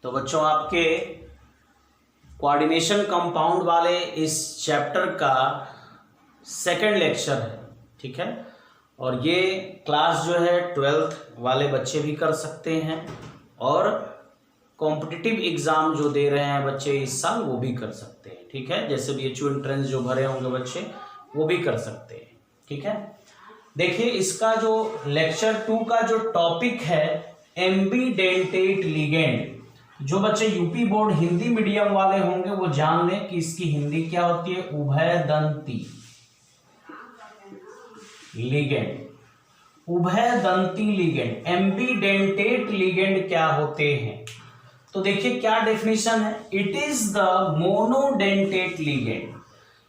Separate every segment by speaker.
Speaker 1: तो बच्चों आपके कोऑर्डिनेशन कंपाउंड वाले इस चैप्टर का सेकंड लेक्चर है, ठीक है। और ये क्लास जो है 12th वाले बच्चे भी कर सकते हैं और कॉम्पिटिटिव एग्जाम जो दे रहे हैं बच्चे इस साल वो भी कर सकते हैं, ठीक है। जैसे BHU एंट्रेंस जो भरे होंगे बच्चे वो भी कर सकते हैं, ठीक है। देखिए इसका जो लेक्चर 2 का जो टॉपिक है एम्बीडेंटेट लिगेंड। जो बच्चे यूपी बोर्ड हिंदी मीडियम वाले होंगे वो जान लें कि इसकी हिंदी क्या होती है, उभयदंती लिगेंड। उभयदंती लिगेंड, एम्बीडेंटेट लिगेंड क्या होते हैं। तो देखिए क्या डेफिनेशन है, it is the monodentate ligand.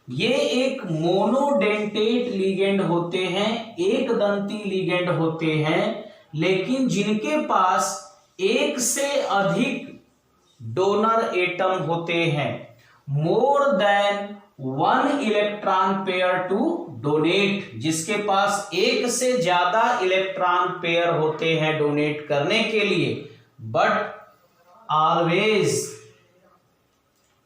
Speaker 1: ये एक मोनोडेंटेट लिगेंड होते हैं, एक दंती लिगेंड होते हैं, लेकिन जिनके पास एक से अधिक डोनर एटम होते हैं, more than 1 electron pair to donate. जिसके पास एक से ज्यादा इलेक्ट्रॉन पेयर होते हैं डोनेट करने के लिए, but always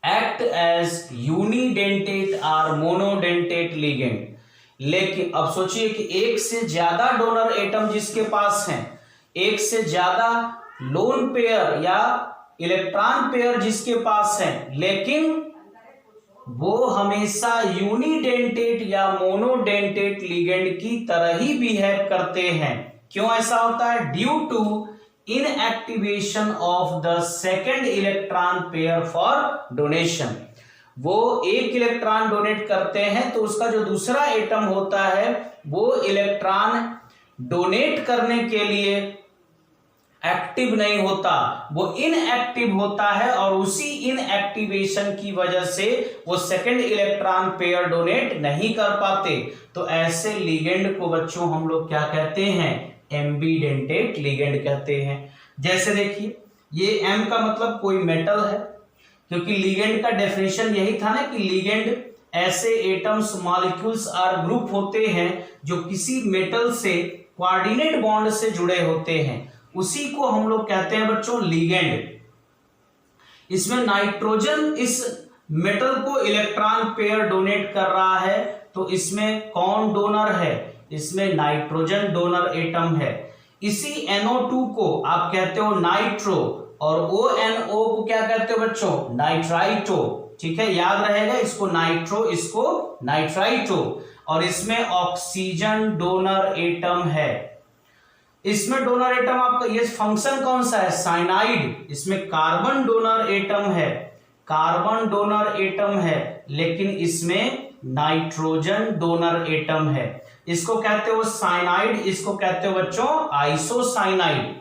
Speaker 1: act as unidentate और मोनोडेंटेट लिगेंड। लेकिन अब सोचिए कि एक से ज्यादा डोनर एटम जिसके पास हैं, एक से ज्यादा लोन पेयर या इलेक्ट्रॉन पेयर जिसके पास है, लेकिन वो हमेशा यूनिडेंटेट या मोनोडेंटेट लिगेंड की तरह ही बिहेव करते हैं। क्यों ऐसा होता है, due to inactivation of the second electron pair for donation. वो एक इलेक्ट्रॉन डोनेट करते हैं तो उसका जो दूसरा एटम होता है वो इलेक्ट्रॉन डोनेट करने के लिए एक्टिव नहीं होता, वो इनएक्टिव होता है और उसी इनएक्टिवेशन की वजह से वो सेकेंड इलेक्ट्रॉन पेयर डोनेट नहीं कर पाते। तो ऐसे लिगेंड को बच्चों हम लोग क्या कहते हैं, एम्बीडेंटेट लिगेंड कहते हैं। जैसे देखिए ये एम का मतलब कोई मेटल है, क्योंकि लिगेंड का डेफिनेशन यही था ना कि लिगेंड ऐसे एटम्स मॉलिक्यूल्स और ग्रुप होते हैं जो किसी मेटल से कोऑर्डिनेट बॉन्ड से जुड़े होते हैं, उसी को हम लोग कहते हैं बच्चों लिगेंड। इसमें नाइट्रोजन इस मेटल को इलेक्ट्रॉन पेयर डोनेट कर रहा है, तो इसमें कौन डोनर है, इसमें नाइट्रोजन डोनर एटम है। इसी NO2 को आप कहते हो नाइट्रो और ONO को क्या कहते हो बच्चों, नाइट्राइटो, ठीक है, याद रहेगा, इसको नाइट्रो इसको नाइट्राइटो। और इसमें ऑक्सीजन डोनर एटम है। इसमें डोनर एटम आपका ये फंक्शन कौन सा है, साइनाइड। इसमें कार्बन डोनर एटम है, कार्बन डोनर एटम है, लेकिन इसमें नाइट्रोजन डोनर एटम है। इसको कहते हो साइनाइड, इसको कहते हो बच्चों आइसोसाइनाइड।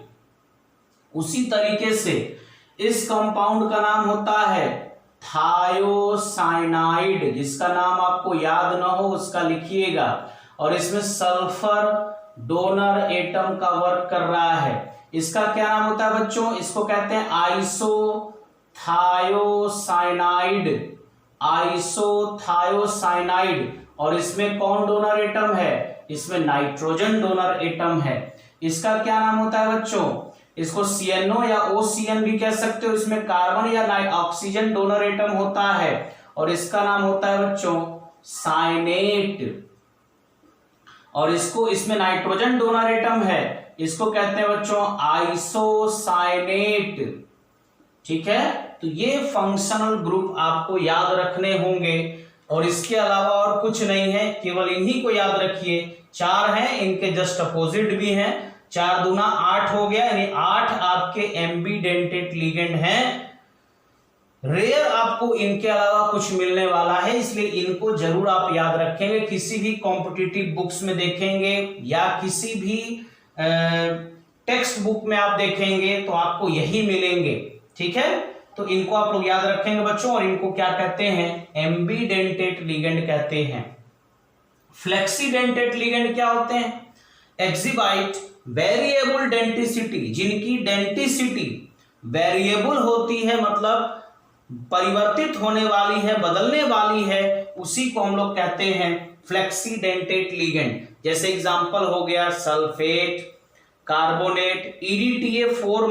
Speaker 1: उसी तरीके से इस कंपाउंड का नाम होता है थायोसाइनाइड, जिसका नाम आपको याद ना हो उसका लिखिएगा। और इसमें सल्फर डोनर एटम का वर्क कर रहा है, इसका क्या नाम होता है बच्चों, इसको कहते हैं आइसोथायोसाइनाइड, आइसोथायोसाइनाइड। और इसमें कौन डोनर एटम है, इसमें नाइट्रोजन डोनर एटम है। इसका क्या नाम होता है बच्चों, इसको CNO या OCN भी कह सकते हो। इसमें कार्बन या ऑक्सीजन डोनर एटम होता है और इसका नाम होता है बच्चों साइनेट। और इसको इसमें नाइट्रोजन डोनर एटम है, इसको कहते हैं बच्चों आइसोसाइनेट, ठीक है। तो ये फंक्शनल ग्रुप आपको याद रखने होंगे और इसके अलावा और कुछ नहीं है, केवल इन्हीं को याद रखिए। 4 हैं, इनके जस्ट अपोजिट भी हैं, 4 दूना 8 हो गया, यानी 8 आपके एम्बीडेंटेट लिगेंड हैं। रेयर आपको इनके अलावा कुछ मिलने वाला है, इसलिए इनको जरूर आप याद रखेंगे। किसी भी कॉम्पिटिटिव बुक्स में देखेंगे या किसी भी टेक्स्ट बुक में आप देखेंगे तो आपको यही मिलेंगे, ठीक है। तो इनको आप लोग याद रखेंगे बच्चों। और इनको क्या कहते हैं, एम्बीडेंटेट लिगेंड कहते हैं। फ्लेक्सीडेंटेट लिगेंड क्या होते हैं, एक्सिबाइट वेरिएबल डेंटिसिटी, जिनकी डेंटिसिटी वेरिएबल होती है, मतलब परिवर्तित होने वाली है, बदलने वाली है, उसी को हम लोग कहते हैं फ्लेक्सीडेंटेट लिगेंड। जैसे एग्जांपल हो गया sulphate, carbonate, EDTA4-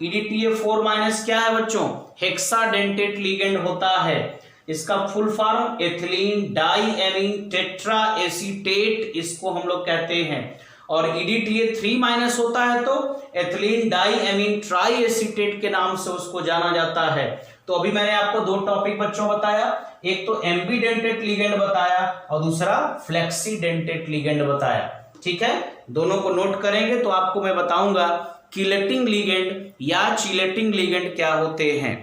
Speaker 1: EDTA4 minus क्या है बच्चों, हेक्साडेंटेट लिगेंड होता है। इसका full form ethylene diamine tetra acetate इसको हम लोग कहते हैं। और EDTA3 माइनस होता है तो एथिलीन डाइएमीन ट्राई एसीटेट के नाम से उसको जाना जाता है। तो अभी मैंने आपको दो टॉपिक बच्चों बताया, एक तो एम्बीडेंटेट लिगेंड बताया और दूसरा फ्लेक्सीडेंटेट लिगेंड बताया। ठीक है, दोनों को नोट करेंगे तो आपको मैं बताऊंगा कीलेटिंग लिगेंड या चिलेटिंग लिगेंड क्या होते हैं।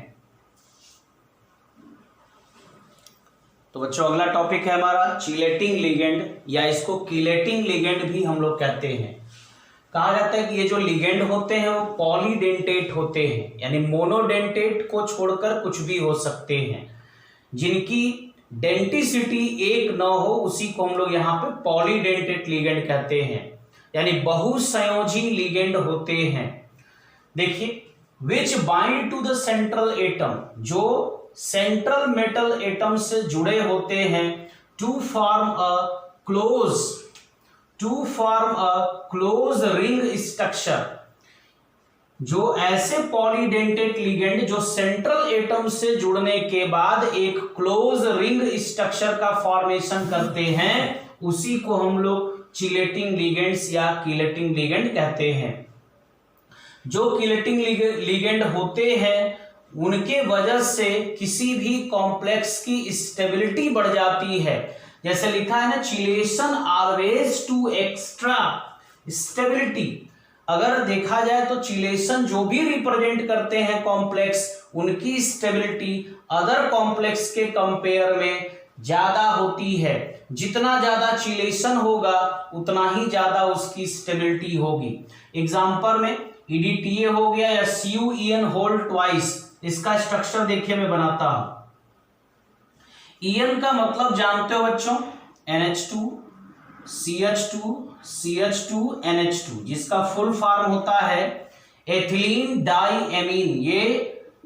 Speaker 1: तो बच्चों अगला टॉपिक है हमारा चिलेटिंग लिगेंड या इसको कीलेटिंग लिगेंड भी हम लोग कहते हैं। कहा जाता है कि ये जो लिगेंड होते हैं वो पॉलीडेंटेट होते हैं, यानी मोनोडेंटेट को छोड़कर कुछ भी हो सकते हैं। जिनकी डेंटिसिटी एक न हो उसी को हम लोग यहाँ पे पॉलीडेंटेट लिगेंड कहते हैं, यानी बहुसंयोजी लिगेंड होते हैं। देखिए, which bind to the central atom, जो सेंट्रल मेटल एटम से जुड़े होते हैं, to form a close ring structure. जो ऐसे पॉलीडेंटेट लिगेंड जो सेंट्रल एटम से जुड़ने के बाद एक क्लोज रिंग स्ट्रक्चर का फॉर्मेशन करते हैं, उसी को हम लोग चिलेटिंग लिगेंड्स या कीलेटिंग लिगेंड कहते हैं। जो कीलेटिंग लिगेंड होते हैं उनके वजह से किसी भी कॉम्प्लेक्स की स्टेबिलिटी बढ़ जाती है। जैसे लिखा है ना, chelation always to extra stability. अगर देखा जाए तो चिलेशन जो भी रिप्रेजेंट करते हैं कॉम्प्लेक्स, उनकी स्टेबिलिटी अदर कॉम्प्लेक्स के कंपेयर में ज्यादा होती है। जितना ज्यादा चिलेशन होगा उतना ही ज्यादा उसकी स्टेबिलिटी होगी। एग्जांपल में EDTA हो गया या CuEn होल ट्वाइस, इसका स्ट्रक्चर देखिए मैं बनाता हूं। EN का मतलब जानते हो बच्चों, NH2 CH2 CH2 NH2, जिसका फुल फॉर्म होता है एथिलीन डाइएमीन। ये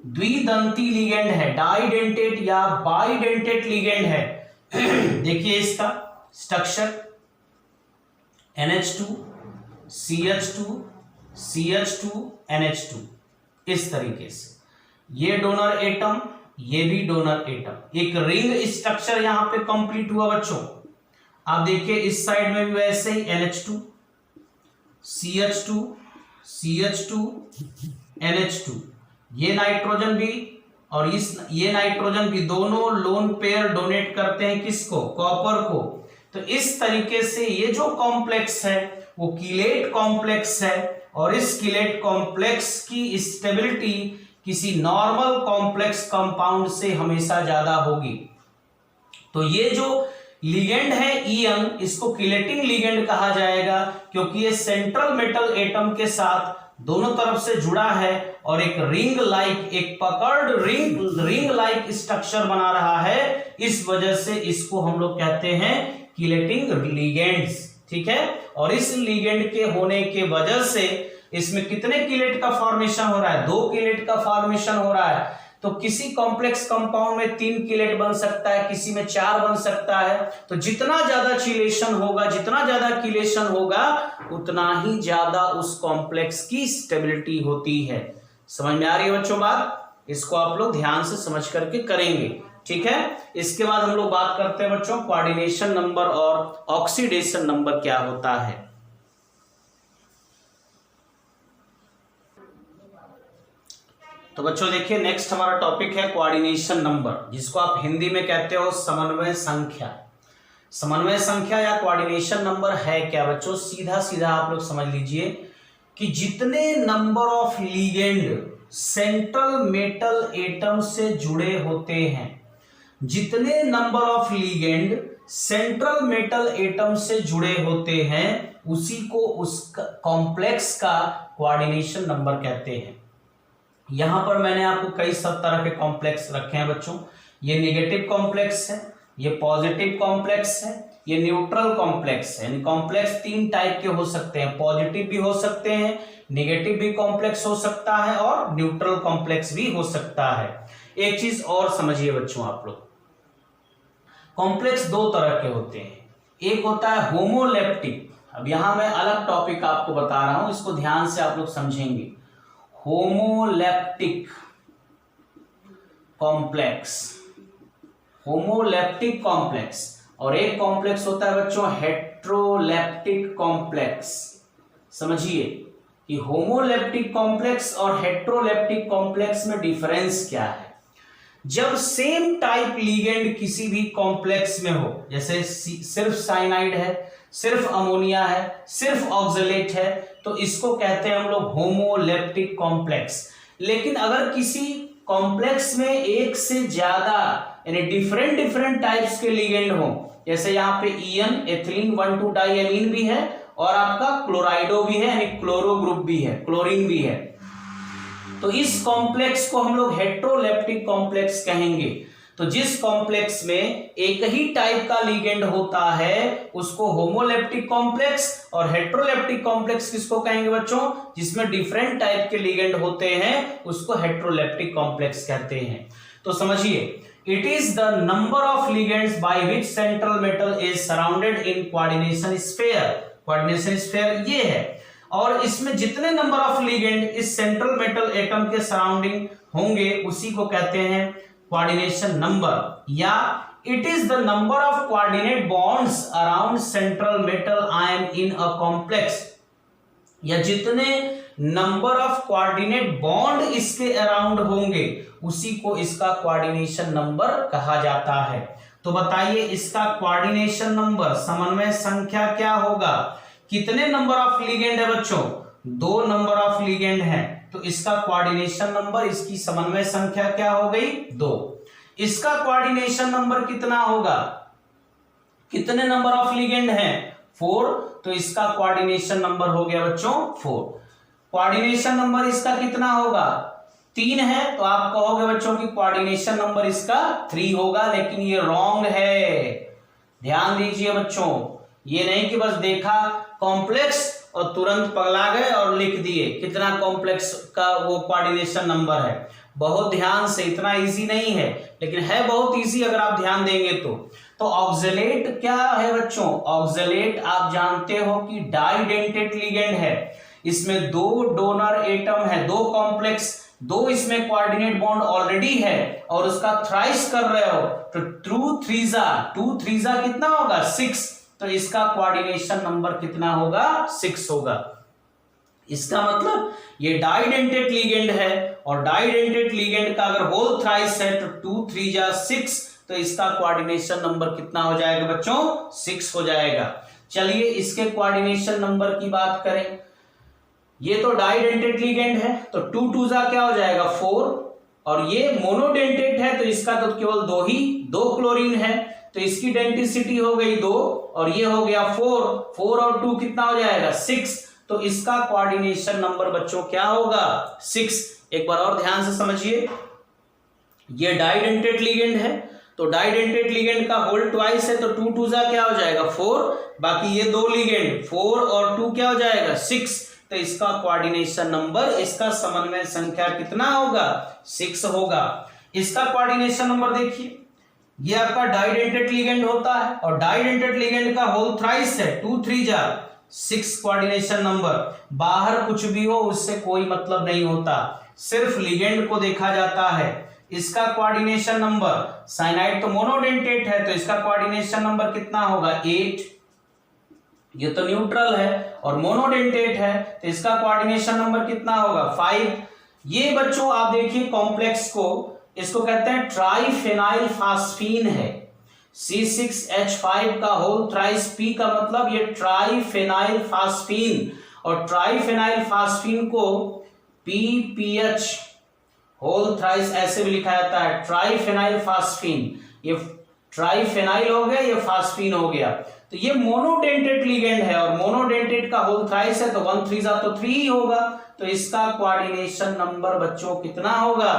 Speaker 1: द्विदंती लिगेंड है, डाइडेंटेट या बाइडेंटेट लिगेंड है। देखिए इसका structure NH2 CH2 CH2 NH2, इस तरीके से ये डोनर एटम, ये भी डोनर एटम, एक रिंग स्ट्रक्चर यहां पे कंप्लीट हुआ बच्चों। आप देखिए इस साइड में भी वैसे ही NH2 CH2 CH2 NH2, ये नाइट्रोजन भी और ये नाइट्रोजन भी दोनों लोन पेयर डोनेट करते हैं किसको, कॉपर को। तो इस तरीके से ये जो कॉम्प्लेक्स है वो कीलेट कॉम्प्लेक्स है और इस कीलेट कॉम्प्लेक्स की स्टेबिलिटी किसी नॉर्मल कॉम्प्लेक्स कंपाउंड से हमेशा ज्यादा होगी। तो ये जो लिगेंड है EN, इसको कीलेटिंग लिगेंड कहा जाएगा क्योंकि ये सेंट्रल मेटल एटम के साथ दोनों तरफ से जुड़ा है और एक रिंग लाइक, एक पकड़ रिंग लाइक स्ट्रक्चर बना रहा है। इस वजह से इसको हम लोग कहते हैं कीलेटिंग लिगेंड्स। ठीक है, और इस लिगेंड के होने के वजह से इसमें कितने कीलेट का फॉर्मेशन हो रहा है, 2 कीलेट का फॉर्मेशन हो रहा है। तो किसी कॉम्प्लेक्स कंपाउंड में 3 कीलेट बन सकता है, किसी में 4 बन सकता है। तो जितना ज्यादा चिलेशन होगा, जितना ज्यादा कीलेशन होगा, उतना ही ज्यादा उस कॉम्प्लेक्स की स्टेबिलिटी होती है। समझ में आ रही है बच्चों बात? इसको आप लोग ध्यान से समझ करके करेंगे। ठीक है, इसके बाद हम लोग बात करते हैं बच्चों कोऑर्डिनेशन नंबर और ऑक्सीडेशन नंबर क्या होता है। तो बच्चों देखिए, नेक्स्ट हमारा टॉपिक है कोऑर्डिनेशन नंबर, जिसको आप हिंदी में कहते हो समन्वय संख्या। समन्वय संख्या या कोऑर्डिनेशन नंबर है क्या बच्चों? सीधा सीधा आप लोग समझ लीजिए कि जितने number of ligand central metal atom से जुड़े होते हैं, जितने number of ligand central metal atom से जुड़े होते हैं, उसी को उस कॉम्प्लेक्स का कोऑर्डिनेशन नंबर कहते हैं। यहां पर मैंने आपको कई सब तरह के कॉम्प्लेक्स रखे हैं बच्चों। ये नेगेटिव कॉम्प्लेक्स है, ये पॉजिटिव कॉम्प्लेक्स है, ये न्यूट्रल कॉम्प्लेक्स है। कॉम्प्लेक्स 3 टाइप के हो सकते हैं, पॉजिटिव भी हो सकते हैं, नेगेटिव भी कॉम्प्लेक्स हो सकता है और न्यूट्रल कॉम्प्लेक्स भी हो सकता है। एक चीज और समझिए बच्चों आप लोग, कॉम्प्लेक्स 2 तरह के होते हैं। एक होता है होमोलेप्टिक। अब यहां मैं अलग टॉपिक आपको बता रहा हूं, इसको ध्यान से आप लोग समझेंगे। होमोलैप्टिक कॉम्प्लेक्स, होमोलैप्टिक कॉम्प्लेक्स, और एक कॉम्प्लेक्स होता है बच्चों हेट्रोलैप्टिक कॉम्प्लेक्स। समझिए कि होमोलैप्टिक कॉम्प्लेक्स और हेट्रोलैप्टिक कॉम्प्लेक्स में डिफरेंस क्या है। जब सेम टाइप लिगेंड किसी भी कॉम्प्लेक्स में हो, जैसे सिर्फ साइनाइड है, सिर्फ अमोनिया है, सिर्फ ऑक्सलेट है, तो इसको कहते हैं हम लोग होमोलैप्टिक कॉम्प्लेक्स। लेकिन अगर किसी कॉम्प्लेक्स में एक से ज्यादा यानी डिफरेंट डिफरेंट टाइप्स के लिगेंड हो, जैसे यहाँ पे ईएन एथिलीन 1,2 डाइएलीन भी है और आपका क्लोराइडो भी है यानी क्लोरो ग्रुप भी है, क्लोरीन भी है, तो इस कॉम्प्लेक्स को हम लोग हेट्रोलैप्टिक कॉम्प्लेक्स कहेंगे। तो जिस कॉम्प्लेक्स में एक ही टाइप का लिगेंड होता है उसको होमोलैप्टिक कॉम्प्लेक्स, और हेट्रोलैप्टिक कॉम्प्लेक्स किसको कहेंगे बच्चों, जिसमें डिफरेंट टाइप के लिगेंड होते हैं उसको हेट्रोलैप्टिक कॉम्प्लेक्स कहते हैं। तो समझिए, it is the number of ligands by which central metal is surrounded in coordination sphere. Coordination sphere ये है, और इसमें जितने नंबर ऑफ लिगेंड इस सेंट्रल मेटल एटम के सराउंडिंग होंगे उसी को कहते हैं कोऑर्डिनेशन नंबर, या it is the number of coordinate bonds around central metal ion in a complex, या जितने नंबर ऑफ कोऑर्डिनेट बॉन्ड इसके अराउंड होंगे उसी को इसका कोऑर्डिनेशन नंबर कहा जाता है। तो बताइए इसका कोऑर्डिनेशन नंबर, समन्वय संख्या क्या होगा। कितने नंबर ऑफ लिगेंड है बच्चों, 2 नंबर ऑफ लिगेंड है, तो इसका कोऑर्डिनेशन नंबर, इसकी समन्वय संख्या क्या हो गई 2। इसका कोऑर्डिनेशन नंबर कितना होगा, कितने नंबर ऑफ लिगेंड है 4, तो इसका कोऑर्डिनेशन नंबर हो गया बच्चों 4। कोऑर्डिनेशन नंबर इसका कितना होगा 3 है, तो आप कहोगे बच्चों की कोऑर्डिनेशन नंबर इसका 3 होगा, लेकिन ये रॉन्ग है। ध्यान दीजिए बच्चों, ये नहीं कि बस देखा कॉम्प्लेक्स और तुरंत पगला गए और लिख दिए कितना कॉम्प्लेक्स का वो कोऑर्डिनेशन नंबर है। बहुत ध्यान से, इतना इजी नहीं है लेकिन है बहुत इजी अगर आप ध्यान देंगे तो ऑक्सलेट क्या है बच्चों, ऑक्सलेट आप जानते हो कि डाइडेंटेट लिगेंड है, इसमें 2 डोनर एटम है, 2 कॉम्प्लेक्स, 2 इसमें कोऑर्डिनेट बॉन्ड ऑलरेडी है और उसका थ्राइस कर रहे हो, तो 2 3 कितना होगा 6, तो इसका कोऑर्डिनेशन नंबर कितना होगा 6 होगा। इसका मतलब ये डाइडेंटेट लिगेंड है, और डाइडेंटेट लिगेंड का अगर होल थ्राइस है तो 2 3 6, तो इसका कोऑर्डिनेशन नंबर कितना हो जाएगा बच्चों 6 हो जाएगा। चलिए इसके कोऑर्डिनेशन नंबर की बात करें, ये तो डाइडेंटेट लिगेंड है तो 2 2 क्या हो जाएगा 4, और ये मोनोडेंटेट है तो इसका तो केवल 2 क्लोरीन है, तो इसकी डेंसिटी हो गई 2 और ये हो गया 4 और 2 कितना हो जाएगा 6, तो इसका कोऑर्डिनेशन नंबर बच्चों क्या होगा 6। एक बार और ध्यान से समझिए, ये डाइडेंटेट लिगेंड है तो डाइडेंटेट लिगेंड का होल ट्वाइस है तो 2 2 क्या हो जाएगा 4, बाकी ये 2 लिगेंड 4 और 2 क्या हो जाएगा 6, तो इसका कोऑर्डिनेशन नंबर, इसका समन्वय संख्या कितना होगा 6 होगा। इसका कोऑर्डिनेशन नंबर देखिए, ये आपका डाइडेंटेट लिगेंड होता है और डाइडेंटेट लिगेंड का होल थ्राइस है 2 3 6 कोऑर्डिनेशन नंबर, बाहर कुछ भी हो उससे कोई मतलब नहीं होता, सिर्फ लिगेंड को देखा जाता है। इसका कोऑर्डिनेशन नंबर, साइनाइड तो मोनोडेंटेट है तो इसका कोऑर्डिनेशन नंबर कितना होगा 8, ये तो न्यूट्रल है और मोनोडेंटेट है तो इसका कोऑर्डिनेशन नंबर कितना होगा 5। ये बच्चों आप देखिए कॉम्प्लेक्स को, इसको कहते हैं ट्राइफेनाइल फास्फीन है, C6H5 का होल थ्राइस P का मतलब ये ट्राइफेनाइल फास्फीन, और ट्राइफेनाइल फास्फीन को PPH होल थ्राइस ऐसे भी लिखा जाता है, ट्राइफेनाइल फास्फीन, ये ट्राइफेनाइल हो गया, ये फास्फीन हो गया, तो ये मोनोडेंटेट लिगेंड है और मोनोडेंटेट का होल थ्राइस है तो 1 3 तो 3 ही होगा, तो इसका कोऑर्डिनेशन नंबर बच्चों कितना होगा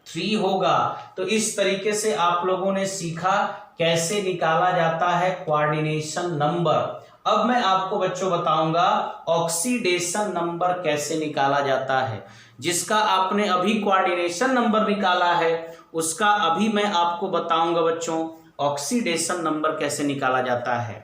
Speaker 1: 3 होगा। तो इस तरीके से आप लोगों ने सीखा कैसे निकाला जाता है कोऑर्डिनेशन नंबर। अब मैं आपको बच्चों बताऊंगा ऑक्सीडेशन नंबर कैसे निकाला जाता है। जिसका आपने अभी कोऑर्डिनेशन नंबर निकाला है उसका अभी मैं आपको बताऊंगा बच्चों ऑक्सीडेशन नंबर कैसे निकाला जाता है।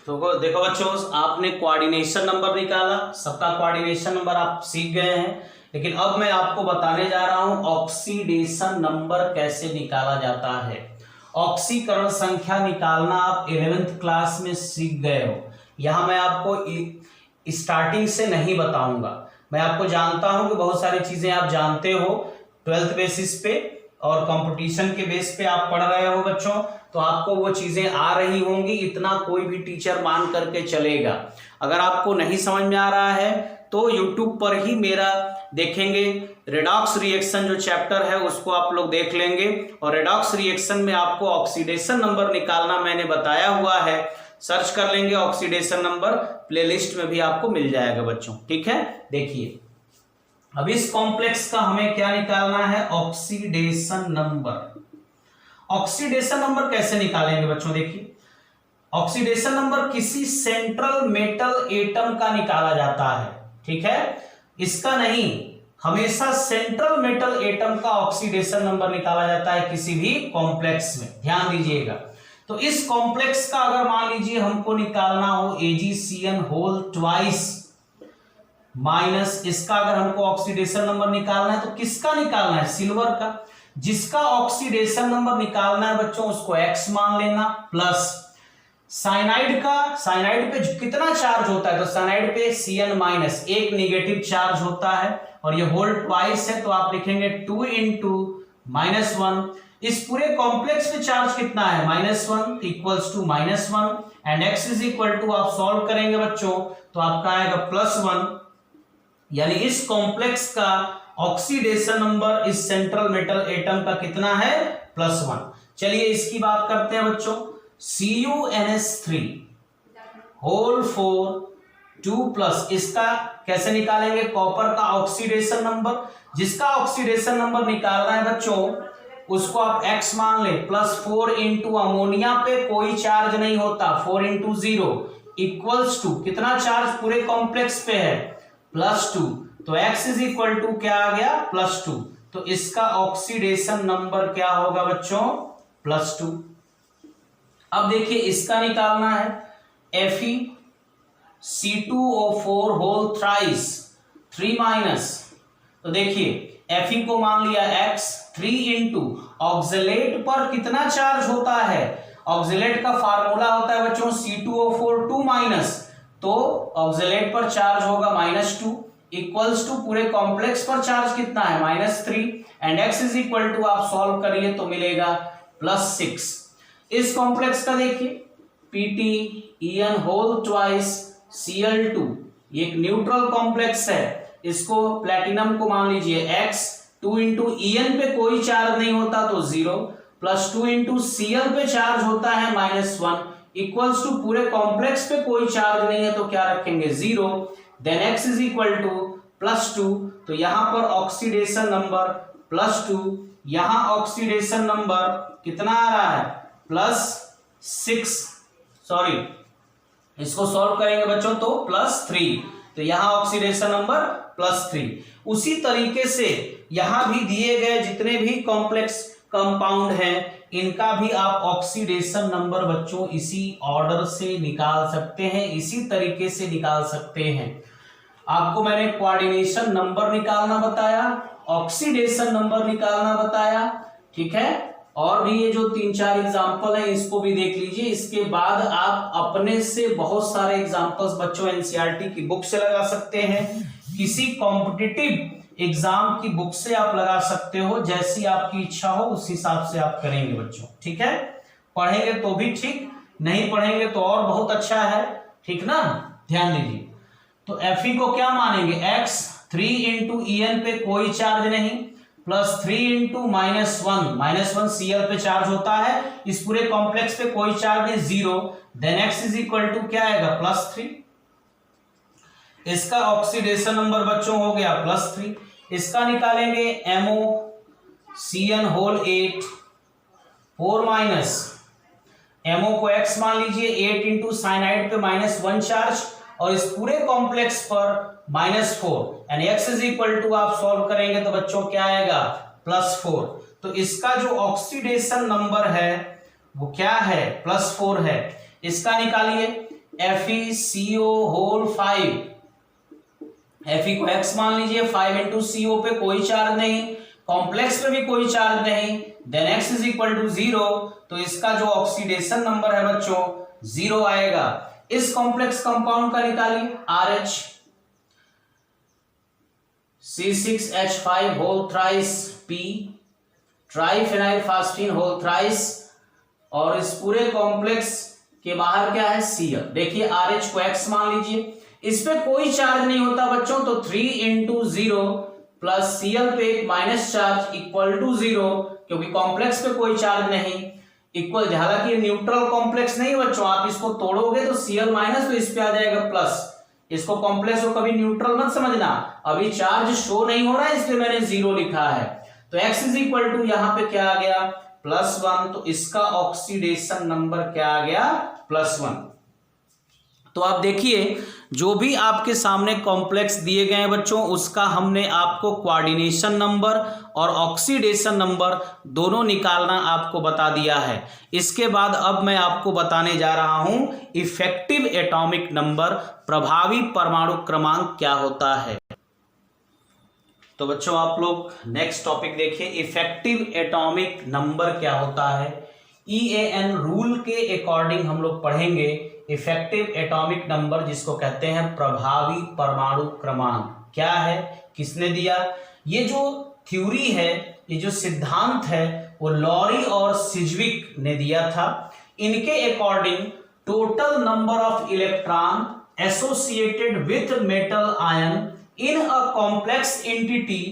Speaker 1: तो देखो बच्चों, आपने कोऑर्डिनेशन नंबर निकाला, सबका कोऑर्डिनेशन नंबर आप सीख गए हैं, लेकिन अब मैं आपको बताने जा रहा हूं ऑक्सीडेशन नंबर कैसे निकाला जाता है। ऑक्सीकरण संख्या निकालना आप 11th क्लास में सीख गए हो। यहां मैं आपको स्टार्टिंग से नहीं बताऊंगा। मैं आपको जानता हूं कि बहुत सारी चीजें आप जानते हो 12th बेसिस पे और कंपटीशन के बेस पे आप पढ़ रहे हो बच्चों, तो आपको वो चीजें आ रही होंगी, इतना कोई भी टीचर मान करके चलेगा। अगर आपको नहीं समझ में आ रहा है तो YouTube पर ही मेरा देखेंगे, रेडॉक्स रिएक्शन जो चैप्टर है उसको आप लोग देख लेंगे, और रेडॉक्स रिएक्शन में आपको ऑक्सीडेशन नंबर निकालना मैंने बताया हुआ है, सर्च कर लेंगे ऑक्सीडेशन नंबर, प्लेलिस्ट में भी आपको मिल जाएगा बच्चों। ठीक है, देखिए अब इस कॉम्प्लेक्स का हमें क्या निकालना है, ऑक्सीडेशन नंबर। ऑक्सीडेशन नंबर कैसे निकालेंगे बच्चों, देखिए ऑक्सीडेशन नंबर किसी सेंट्रल मेटल एटम का निकाला जाता है। ठीक है, इसका नहीं, हमेशा सेंट्रल मेटल एटम का ऑक्सीडेशन नंबर निकाला जाता है किसी भी कॉम्प्लेक्स में, ध्यान दीजिएगा। तो इस कॉम्प्लेक्स का अगर मान लीजिए हमको निकालना हो AgCN होल ट्वाइस माइनस इसका, अगर हमको ऑक्सीडेशन नंबर निकालना है तो किसका निकालना है, सिल्वर का। जिसका ऑक्सीडेशन नंबर निकालना है बच्चों उसको X मान लेना, प्लस साइनाइड का, साइनाइड पे कितना चार्ज होता है तो साइनाइड पे Cn माइनस एक नेगेटिव चार्ज होता है, और ये होल ट्वाइस है तो आप लिखेंगे 2 इंटू -1। इस पूरे कॉम्प्लेक्स पे चार्ज कितना है, -1 equals to -1, and X is equal to, आप सॉल्व करेंगे बच्चों तो आपका आएगा +1, यानी इस कॉम्प्लेक्स का ऑक्सीडेशन नंबर इस सेंट्रल मेटल एटम का कितना है, +1। चलिए इसकी बात करते हैं बच्चों, CuNH3 होल 4 2+, इसका कैसे निकालेंगे, कॉपर का ऑक्सीडेशन नंबर। जिसका ऑक्सीडेशन नंबर निकालना है बच्चों उसको आप X मान ले, +4 इंटू अमोनिया पे कोई चार्ज नहीं होता, 4 इंटू 0 इक्वल्स टू कितना चार्ज पूरे कॉम्प्लेक्स पे है, +2, तो X इज इक्वल टू क्या आ गया, +2। तो इसका ऑक्सीडेशन नंबर क्या होगा बच्चों, +2। अब देखिए इसका निकालना है FeC2O4 होल थ्राइस 3 माइनस, तो देखिए Fe को मान लिया X, 3 इंटू ऑक्सलेट पर कितना चार्ज होता है, ऑक्सलेट का फार्मूला होता है बच्चों C2O4 2 माइनस, तो ऑक्सलेट पर चार्ज होगा -2 इक्वल्स टू पूरे कॉम्प्लेक्स पर चार्ज कितना है, -3, and X is equal to आप सॉल्व करिए तो मिलेगा +6। इस कॉम्प्लेक्स का देखिए PtEn होल ट्वाइस Cl2, ये एक न्यूट्रल कॉम्प्लेक्स है, इसको प्लेटिनम को मान लीजिए X, 2 इंटू En पे कोई चार्ज नहीं होता तो 0, +2 इंटू Cl पे चार्ज होता है -1 इक्वल्स टू पूरे कॉम्प्लेक्स पे कोई चार्ज नहीं है तो क्या रखेंगे 0, then X is equal to +2, तो यहां पर ऑक्सीडेशन नंबर +2, यहां ऑक्सीडेशन नंबर कितना आ रहा है, +6, सॉरी इसको सॉल्व करेंगे बच्चों तो +3, तो यहां ऑक्सीडेशन नंबर +3। उसी तरीके से यहां भी दिए गए जितने भी कॉम्प्लेक्स कंपाउंड हैं इनका भी आप ऑक्सीडेशन नंबर बच्चों इसी ऑर्डर से निकाल सकते हैं, इसी तरीके से निकाल सकते हैं। आपको मैंने कोऑर्डिनेशन नंबर निकालना बताया, ऑक्सीडेशन नंबर निकालना बताया, ठीक है, और भी ये जो 3-4 एग्जाम्पल है इसको भी देख लीजिए। इसके बाद आप अपने से बहुत सारे एग्जाम्पल्स बच्चों एनसीईआरटी की बुक से लगा सकते हैं, किसी कॉम्पिटिटिव एग्जाम की बुक से आप लगा सकते हो, जैसी आपकी इच्छा हो उस हिसाब से आप करेंगे बच्चों, ठीक है। पढ़ेंगे तो भी ठीक, नहीं पढ़ेंगे तो और बहुत अच्छा है, ठीक ना, ध्यान दीजिए। तो Fe को क्या मानेंगे, X, 3 इंटू En पे कोई चार्ज नहीं, +3 इंटू -1 Cl पे चार्ज होता है, इस पूरे कॉम्प्लेक्स पे कोई चार्ज नहीं 0, then X is equal to क्या आएगा +3। इसका ऑक्सीडेशन नंबर बच्चों हो गया +3। इसका निकालेंगे MoCN होल 8 4 माइनस, MO को X मान लीजिए, 8 इंटू साइनाइड पे -1 चार्ज और इस पूरे कॉम्प्लेक्स पर -4, and X is equal to आप सॉल्व करेंगे तो बच्चों क्या आएगा +4। तो इसका जो ऑक्सीडेशन नंबर है वो क्या है, +4 है। इसका निकालिए FeCO होल 5, Fe को x मान लीजिए, 5 इंटू CO पे कोई चार्ज नहीं, कॉम्प्लेक्स पे भी कोई चार्ज नहीं, then x is equal to 0, तो इसका जो ऑक्सीडेशन नंबर है बच्चों 0 आएगा। इस कॉम्प्लेक्स कंपाउंड का निकालिए RH C6H5 whole thrice P, triphenyl phosphine whole thrice, और इस पूरे कॉम्प्लेक्स के बाहर क्या है Cl। देखिए RH को x मान लीजिए, इस पे कोई चार्ज नहीं होता बच्चों, तो 3 इंटू 0 प्लस Cl पे एक माइनस चार्ज इक्वल टू 0, क्योंकि कॉम्प्लेक्स पे कोई चार्ज नहीं, इक्वल, हालांकि न्यूट्रल कॉम्प्लेक्स नहीं बच्चों, आप इसको तोड़ोगे तो Cl माइनस, तो इस पे आ जाएगा प्लस। इसको कॉम्प्लेक्स को कभी न्यूट्रल मत समझना, अभी चार्ज शो नहीं हो रहा है इसलिए मैंने 0 लिखा है। तो x इज इक्वल टू यहां पे क्या आ गया +1, तो इसका ऑक्सीडेशन नंबर क्या आ गया +1। तो आप देखिए जो भी आपके सामने कॉम्प्लेक्स दिए गए हैं बच्चों, उसका हमने आपको कोऑर्डिनेशन नंबर और ऑक्सीडेशन नंबर दोनों निकालना आपको बता दिया है। इसके बाद अब मैं आपको बताने जा रहा हूं इफेक्टिव एटॉमिक नंबर, प्रभावी परमाणु क्रमांक क्या होता है। तो बच्चों आप लोग नेक्स्ट टॉपिक देखिए, इफेक्टिव एटॉमिक नंबर क्या होता है। EAN रूल के अकॉर्डिंग हम लोग पढ़ेंगे इफेक्टिव एटॉमिक नंबर, जिसको कहते हैं प्रभावी परमाणु क्रमांक। क्या है, किसने दिया? ये जो थ्योरी है, ये जो सिद्धांत है, वो लॉरी और सिज्विक ने दिया था। इनके according total number of electron associated with metal ion in a complex entity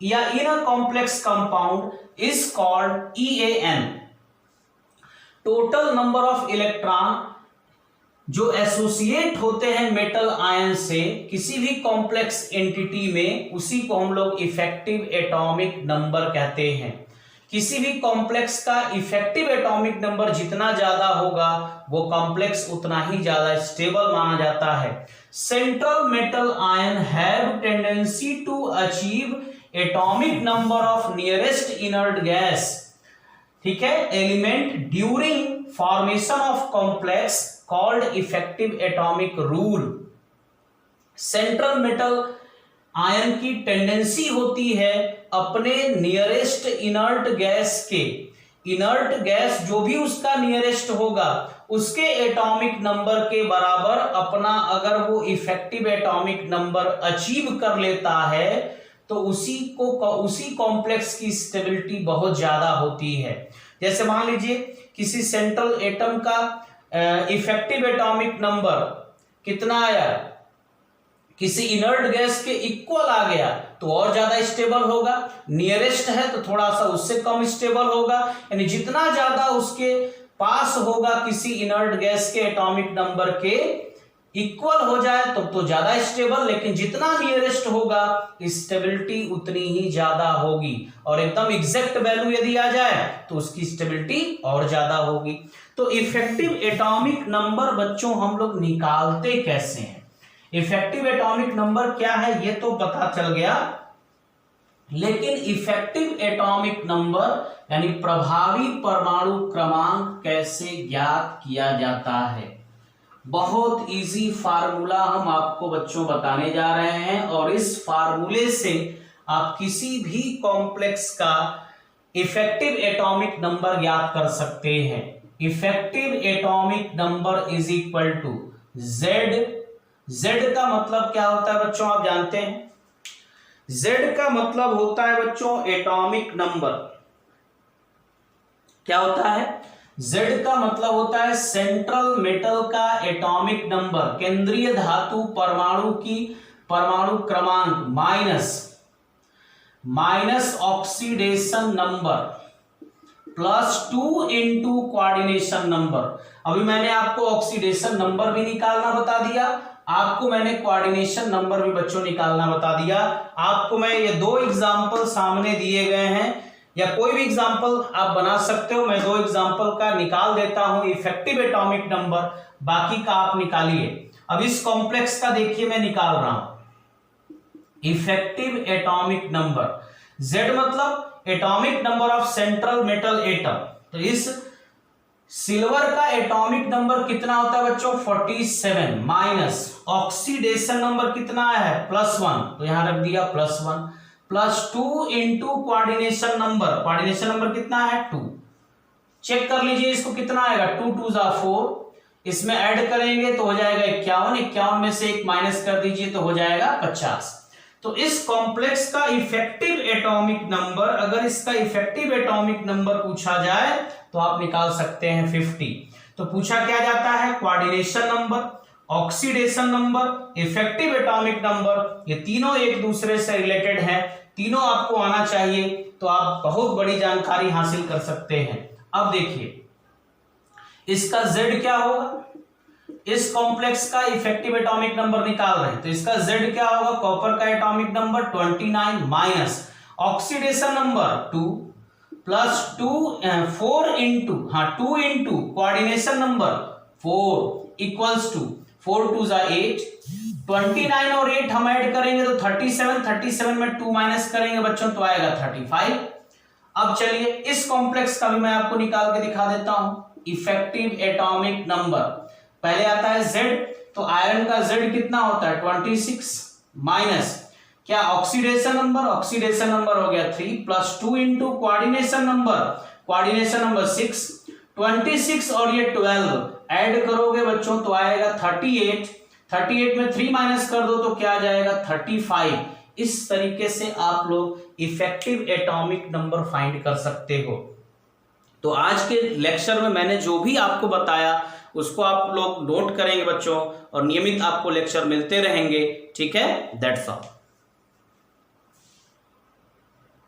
Speaker 1: या in a complex compound is called EAN। Total number of electron जो एसोसिएट होते हैं मेटल आयन से किसी भी कॉम्प्लेक्स एंटिटी में, उसी को हम लोग इफेक्टिव एटॉमिक नंबर कहते हैं। किसी भी कॉम्प्लेक्स का इफेक्टिव एटॉमिक नंबर जितना ज्यादा होगा, वो कॉम्प्लेक्स उतना ही ज्यादा स्टेबल माना जाता है। Central metal ion have tendency to achieve atomic number of nearest inert gas, ठीक है, element during formation of complex called effective atomic rule. Central metal ion की टेंडेंसी होती है अपने नियरेस्ट इनर्ट गैस के, इनर्ट गैस जो भी उसका नियरेस्ट होगा उसके एटॉमिक नंबर के बराबर अपना अगर वो इफेक्टिव एटॉमिक नंबर अचीव कर लेता है, तो उसी कॉम्प्लेक्स की स्टेबिलिटी बहुत ज्यादा होती है। जैसे मान लीजिए किसी सेंट्रल एटम का इफेक्टिव एटॉमिक नंबर कितना आया, किसी इनर्ट गैस के इक्वल आ गया तो और ज्यादा स्टेबल होगा, नियरेस्ट है तो थोड़ा सा उससे कम स्टेबल होगा। यानी जितना ज्यादा उसके पास होगा किसी इनर्ट गैस के एटॉमिक नंबर के इक्वल हो जाए तो ज्यादा स्टेबल, लेकिन जितना नियरेस्ट होगा स्टेबिलिटी उतनी ही ज्यादा होगी, और एकदम एग्जैक्ट वैल्यू यदि आ जाए तो उसकी स्टेबिलिटी और ज्यादा होगी। तो इफेक्टिव एटॉमिक नंबर बच्चों हम लोग निकालते कैसे हैं? इफेक्टिव एटॉमिक नंबर क्या है ये तो पता चल गया, लेकिन इफेक्टिव एटॉमिक नंबर यानी प्रभावी परमाणु क्रमांक कैसे ज्ञात किया जाता है? बहुत इजी फार्मूला हम आपको बच्चों बताने जा रहे हैं, और इस फार्मूले से आप किसी भी कॉम्प्लेक्स का इफेक्टिव एटॉमिक नंबर ज्ञात कर सकते हैं। Effective atomic number is equal to Z का मतलब क्या होता है बच्चों, आप जानते हैं? Z का मतलब होता है बच्चों एटॉमिक नंबर। क्या होता है? Z का मतलब होता है सेंट्रल मेटल का एटॉमिक नंबर, केंद्रीय धातु परमाणु की परमाणु क्रमांक minus oxidation number +2 into coordination number. अभी मैंने आपको ऑक्सीडेशन नंबर भी निकालना बता दिया, आपको मैंने कोऑर्डिनेशन नंबर भी बच्चों निकालना बता दिया। आपको मैं ये 2 एग्जाम्पल सामने दिए गए हैं, या कोई भी एग्जाम्पल आप बना सकते हो। मैं 2 एग्जाम्पल का निकाल देता हूं इफेक्टिव एटॉमिक नंबर, बाकी का आप निकालिए। अब इस कॉम्प्लेक्स का देखिए मैं निकाल रहा हूं इफेक्टिव एटॉमिक नंबर। Z मतलब atomic number of central metal atom. तो इस सिल्वर का एटॉमिक नंबर कितना होता है बच्चों 47 माइनस ऑक्सीडेशन नंबर कितना है +1 तो यहां रख दिया +1 +2 इंटू कोऑर्डिनेशन नंबर कितना है 2। चेक कर लीजिए इसको कितना आएगा 2 2 जा 4, इसमें ऐड करेंगे तो हो जाएगा 51, 51 में से 1 माइनस कर दीजिए तो हो जाएगा 50। तो इस कॉम्प्लेक्स का इफेक्टिव एटॉमिक नंबर, अगर इसका इफेक्टिव एटॉमिक नंबर पूछा जाए तो आप निकाल सकते हैं 50। तो पूछा क्या जाता है coordination number, oxidation number, effective atomic number, ये तीनों एक दूसरे से रिलेटेड हैं, तीनों आपको आना चाहिए तो आप बहुत बड़ी जानकारी हासिल कर सकते हैं। अब देखिए इसका Z क्या होगा, इस कॉम्प्लेक्स का इफेक्टिव एटॉमिक नंबर निकाल रहे हैं तो इसका Z क्या होगा, कॉपर का atomic number 29 minus oxidation number 2 plus 4 into coordination number 4 equals to 4 2 जा 8, 29 और 8 हम ऐड करेंगे तो 37 में 2 माइनस करेंगे बच्चों तो आएगा 35। अब चलिए इस कॉम्प्लेक्स का भी मैं आपको निकाल के दिखा देता हूं इफेक्टिव एटॉमिक नंबर। पहले आता है Z, तो आयरन का Z कितना होता है 26 माइनस क्या ऑक्सीडेशन नंबर हो गया 3 प्लस 2 इंटू कोऑर्डिनेशन नंबर 6, 26 और ये 12 ऐड करोगे बच्चों तो आएगा 38 में 3 माइनस कर दो तो क्या आ जाएगा 35। इस तरीके से आप लोग इफेक्टिव एटॉमिक नंबर फाइंड कर सकते हो। तो आज के लेक्चर में मैंने जो भी आपको बताया उसको आप लोग नोट करेंगे बच्चों, और नियमित आपको लेक्चर मिलते रहेंगे। ठीक है, दैट्स ऑल।